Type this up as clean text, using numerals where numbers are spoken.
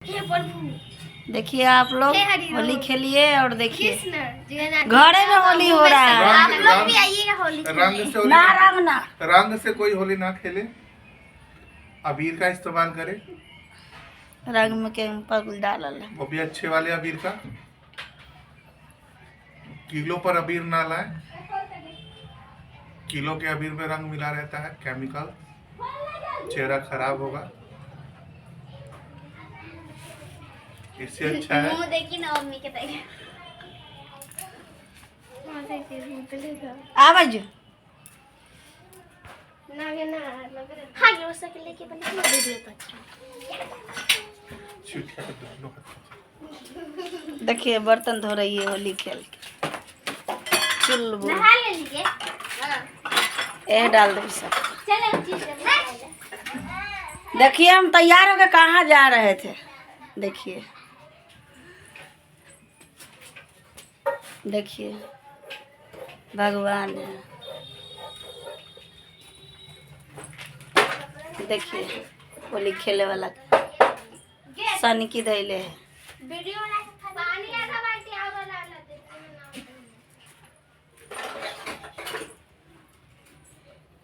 देखिए आप लोग होली खेलिए और देखिए घरे में होली हो रहा है। आप लोग भी आइएगा होली ना रंग ना रंग से कोई होली ना खेले, अबीर का इस्तेमाल करे। रंग में केमिकल डालल है। वो भी अच्छे वाले अबीर का, किलो पर अबीर ना लाए। किलो के अबीर में रंग मिला रहता है केमिकल, चेहरा खराब होगा। इससे अच्छा है मुंह देखी ना मम्मी के तरह। आवाज हाँ ये उसका लेके बना वीडियो तो देखिए बर्तन धो रही है होली खेल के। चुल नहा ले लीजिए। ये डाल दो सब। चलो देखिए हम तैयार होकर कहाँ जा रहे थे। देखिए देखिए भगवान है। देखिए होली खेले वाला सनी की धैले है। वीडियो